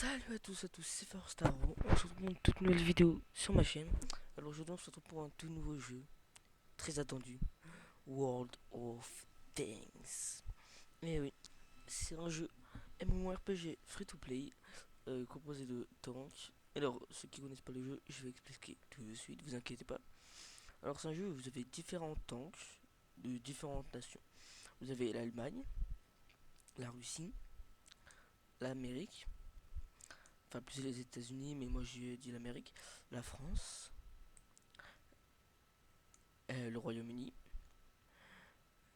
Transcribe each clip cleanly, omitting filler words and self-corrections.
Salut à tous, c'est Firstaro. On se retrouve pour une toute nouvelle vidéo sur ma chaîne. Alors aujourd'hui on se retrouve pour un tout nouveau jeu, très attendu, World of Tanks. Et oui, c'est un jeu MMORPG free-to-play composé de tanks. Alors ceux qui connaissent pas le jeu, je vais expliquer tout de suite, vous inquiétez pas. Alors c'est un jeu où vous avez différents tanks de différentes nations. Vous avez l'Allemagne, la Russie, l'Amérique, enfin plus les États-Unis, mais moi j'ai dit l'Amérique, la France, le Royaume-Uni,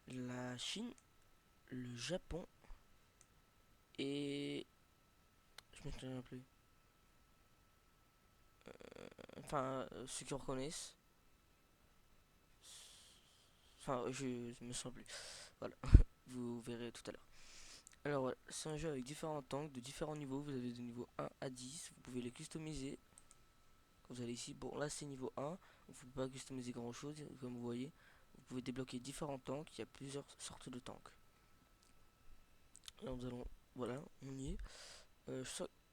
la Chine, le Japon et je me souviens plus. Enfin, ceux qui reconnaissent. Enfin, je me sens plus. Voilà, vous verrez tout à l'heure. Alors voilà, c'est un jeu avec différents tanks de différents niveaux. Vous avez de niveau 1 à 10. Vous pouvez les customiser. Quand vous allez ici, bon là c'est niveau 1. Vous ne pouvez pas customiser grand chose. Comme vous voyez, vous pouvez débloquer différents tanks. Il y a plusieurs sortes de tanks. Alors nous allons, voilà, on y est.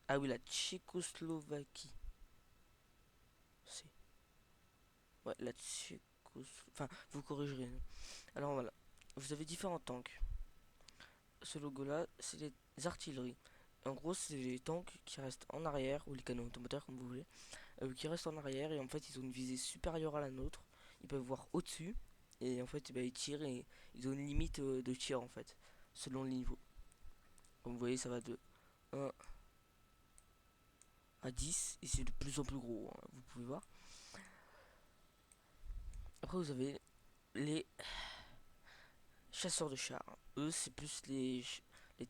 Ah oui, la Tchécoslovaquie. C'est. Ouais, la Tchécoslovaquie. Enfin, vous corrigerez. Alors voilà, vous avez différents tanks. Ce logo là, c'est les artilleries. En gros, c'est les tanks qui restent en arrière, ou les canons automoteurs, comme vous voulez, qui restent en arrière et en fait, ils ont une visée supérieure à la nôtre. Ils peuvent voir au-dessus et en fait, eh ben, ils tirent et ils ont une limite de tir en fait, selon le niveau. Comme vous voyez, ça va de 1 à 10 et c'est de plus en plus gros, hein, vous pouvez voir. Après, vous avez les chasseurs de chars. Eux, c'est plus les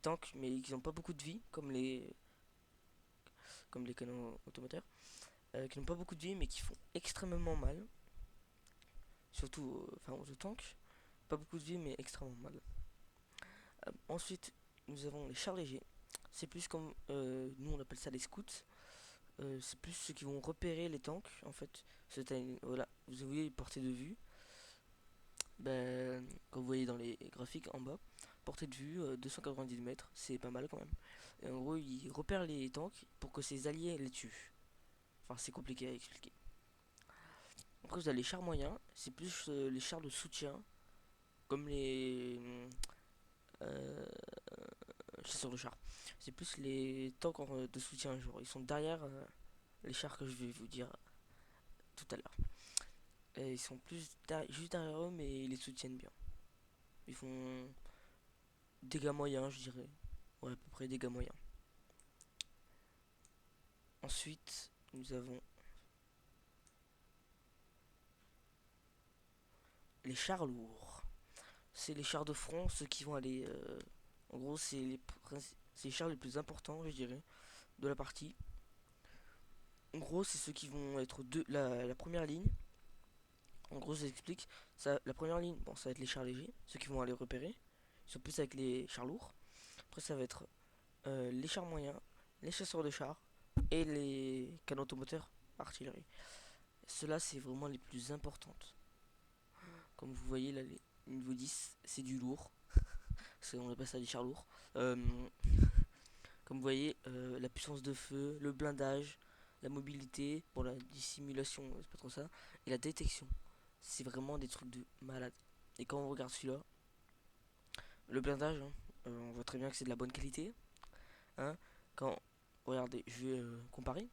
tanks, mais qui n'ont pas beaucoup de vie, comme les canons automoteurs, qui n'ont pas beaucoup de vie, mais qui font extrêmement mal. Surtout, enfin, aux tanks, pas beaucoup de vie, mais extrêmement mal. Ensuite, nous avons les chars légers. C'est plus comme, nous on appelle ça les scouts. C'est plus ceux qui vont repérer les tanks, en fait. Voilà, vous voyez portée de vue. Ben, comme vous voyez dans les graphiques en bas, portée de vue 290 mètres, c'est pas mal quand même. Et en gros, il repère les tanks pour que ses alliés les tuent. Enfin, c'est compliqué à expliquer. Après, vous avez les chars moyens, c'est plus les chars de soutien, comme les euh, chasseurs de chars. C'est plus les tanks de soutien, genre ils sont derrière les chars que je vais vous dire tout à l'heure. Et ils sont juste derrière eux, mais ils les soutiennent bien. Ils font dégâts moyens, je dirais. Ouais, à peu près dégâts moyens. Ensuite, nous avons les chars lourds. C'est les chars de front, ceux qui vont aller. En gros, c'est les chars les plus importants, je dirais, de la partie. En gros, c'est ceux qui vont être la première ligne. En gros, ça explique. Ça, la première ligne, bon, ça va être les chars légers, ceux qui vont aller repérer. Ils sont plus avec les chars lourds. Après, ça va être les chars moyens, les chasseurs de chars et les canons automoteurs artillerie. Ceux-là, c'est vraiment les plus importantes. Comme vous voyez, là, les niveau 10, c'est du lourd. On appelle ça des chars lourds. Euh, Comme vous voyez, la puissance de feu, le blindage, la mobilité, bon la dissimulation, c'est pas trop ça, et la détection. C'est vraiment des trucs de malade. Et quand on regarde celui-là, le blindage, hein, on voit très bien que c'est de la bonne qualité. Hein. Quand, regardez, je vais comparer.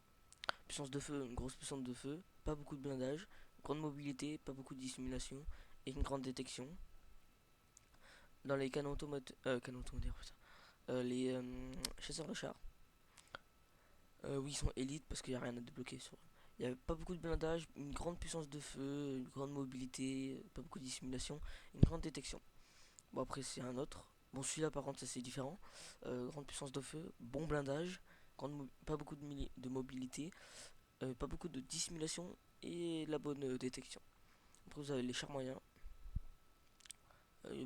Puissance de feu, une grosse puissance de feu, pas beaucoup de blindage, grande mobilité, pas beaucoup de dissimulation, et une grande détection. Dans les canons automotiques, putain. Les chasseurs de chars, oui, ils sont élites parce qu'il n'y a rien à débloquer sur eux. Il n'y a pas beaucoup de blindage, une grande puissance de feu, une grande mobilité, pas beaucoup de dissimulation, une grande détection. Bon, après, c'est un autre. Bon, celui-là, par contre, ça c'est différent. Grande puissance de feu, bon blindage, pas beaucoup de mobilité, pas beaucoup de dissimulation et la bonne détection. Après, vous avez les chars moyens.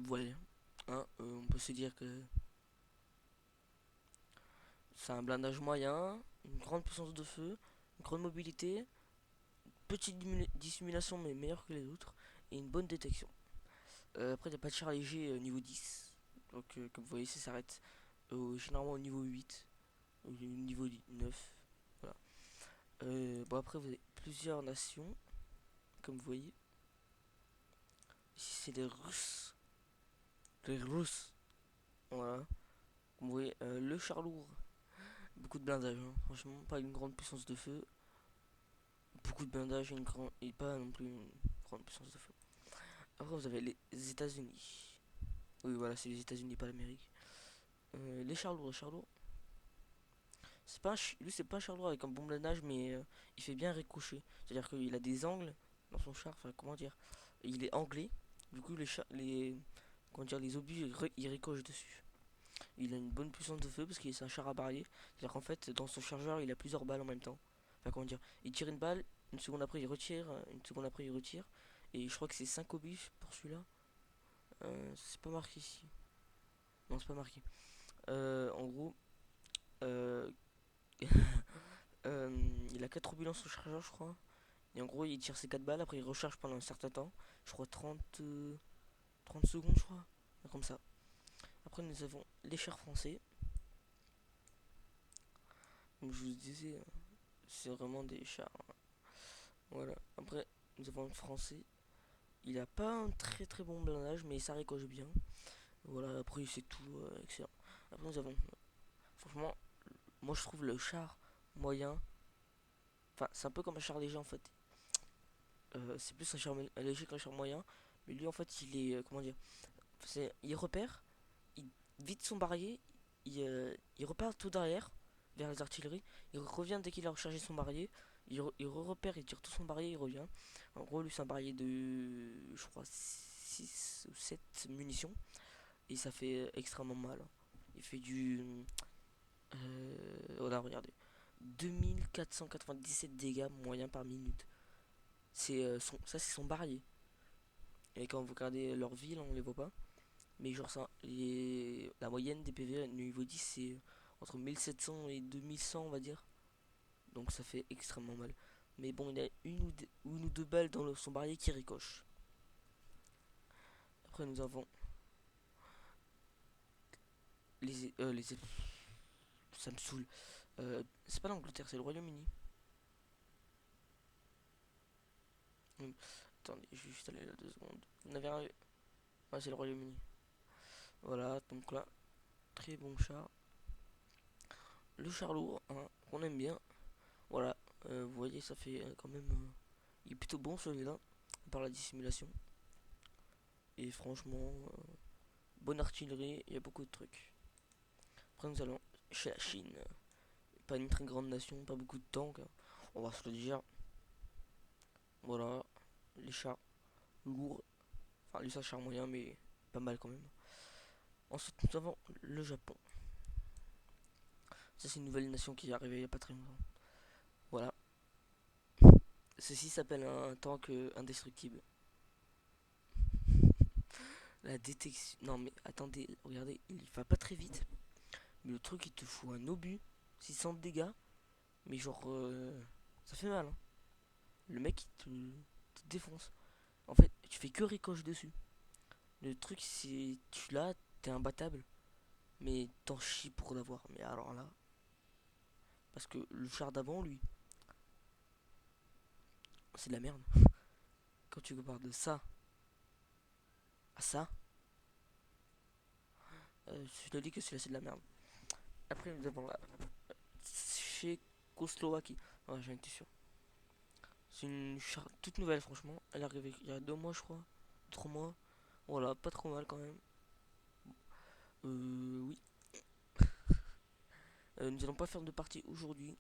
Voilà. Hein, on peut se dire que c'est un blindage moyen, une grande puissance de feu, une grande mobilité, petite dissimulation mais meilleure que les autres, et une bonne détection. Après, il n'y a pas de char léger niveau 10. Donc, comme vous voyez, ça s'arrête généralement au niveau 8. Niveau 9. Voilà. Bon, après, vous avez plusieurs nations, comme vous voyez. Ici, c'est les Russes. Les Russes. Voilà. Comme vous voyez, le char lourd. Beaucoup de blindage, hein. Franchement, pas une grande puissance de feu. Beaucoup de blindage et pas non plus une grande puissance de feu. Après, vous avez les États-Unis. Oui, voilà, c'est les États-Unis, pas l'Amérique. Les chars lourds, c'est pas lui, c'est pas un char lourd avec un bon blindage, mais il fait bien ricocher. C'est-à-dire qu'il a des angles dans son char. Enfin, comment dire, il est anglais. Du coup, comment dire, les obus, ils ricochent dessus. Il a une bonne puissance de feu parce qu'il c'est un char à barillet. C'est-à-dire qu'en fait, dans son chargeur, il a plusieurs balles en même temps. Enfin, comment dire, il tire une balle, une seconde après il retire, une seconde après il retire. Et je crois que c'est 5 obus pour celui-là. C'est pas marqué ici. Non, c'est pas marqué. En gros, euh, il a 4 obus dans son chargeur, je crois. Et en gros, il tire ses 4 balles, après il recharge pendant un certain temps. Je crois 30 secondes, je crois. Comme ça. Après, nous avons les chars français. Comme je vous disais, c'est vraiment des chars. Voilà. Après, nous avons le français. Il a pas un très très bon blindage, mais ça ricoche bien. Voilà, après c'est tout excellent. Après nous avons, franchement, moi je trouve le char moyen, enfin c'est un peu comme un char léger en fait. C'est plus un char léger qu'un char moyen, mais lui en fait il est, comment dire, il repère, il vide son barillet, il repart tout derrière vers les artilleries, il revient dès qu'il a rechargé son barillet, il repère, il tire tout son barillet, il revient. En gros lui c'est un barillet de, je crois, 6 ou 7 munitions, et ça fait extrêmement mal. Il fait du, voilà, regardez, 2497 dégâts moyens par minute. Ça c'est son barillet. Et quand vous regardez leur ville, on les voit pas. Mais genre ça, la moyenne des PV niveau 10 c'est entre 1700 et 2100 on va dire. Donc ça fait extrêmement mal. Mais bon, il a une ou deux balles dans son barillet qui ricoche. Après nous avons les ça me saoule. C'est pas l'Angleterre, c'est le Royaume-Uni. Attendez, je vais juste aller là 2 secondes. Vous n'avez rien vu. Ouais, c'est le Royaume-Uni. Voilà, donc là, très bon char. Le char lourd, hein, qu'on aime bien. Voilà, vous voyez, ça fait quand même. Il est plutôt bon celui-là, par la dissimulation. Et franchement, bonne artillerie, il y a beaucoup de trucs. Après, nous allons chez la Chine. Pas une très grande nation, pas beaucoup de tanks, hein. On va se le dire. Voilà, les chars lourds. Enfin, lui, c'est un char moyen, mais pas mal quand même. Ensuite, nous avons le Japon. Ça, c'est une nouvelle nation qui est arrivée il n'y a pas très longtemps. Voilà. Ceci s'appelle un tank indestructible. La détection. Non, mais attendez, regardez, il va pas très vite. Mais le truc, il te fout un obus, 600 de dégâts. Mais genre, ça fait mal, hein. Le mec, te défonce. En fait, tu fais que ricoche dessus. Le truc, c'est. Tu l'as, t'es imbattable. Mais t'en chies pour l'avoir. Mais alors là. Parce que le char d'avant, lui, c'est de la merde. Quand tu compares de ça à ça, je te dis que celui-là, c'est de la merde. Après, nous avons la Tchécoslovaquie. Ouais, j'en étais sûr. C'est une char toute nouvelle, franchement. Elle est arrivée il y a 2 mois, je crois. 3 mois. Voilà, pas trop mal quand même. Oui. Nous allons pas faire de partie aujourd'hui.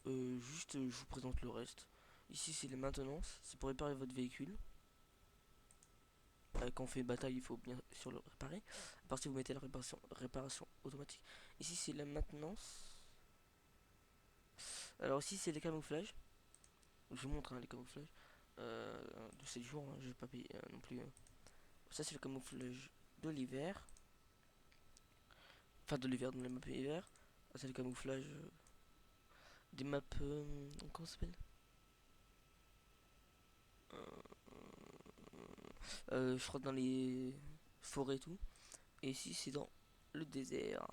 Juste, je vous présente le reste. Ici, c'est les maintenances. C'est pour réparer votre véhicule. Quand on fait bataille, il faut bien sûr le réparer. À part si vous mettez la réparation automatique. Ici, c'est la maintenance. Alors, ici, c'est les camouflages. Je vous montre, hein, les camouflages. De 7 jours, hein, je vais pas payer non plus. Ça, c'est le camouflage de l'hiver. Enfin, de l'hiver, dans les maps hiver. Ah, c'est le camouflage des maps. Comment ça s'appelle? Je crois dans les forêts et tout. Et ici, c'est dans le désert.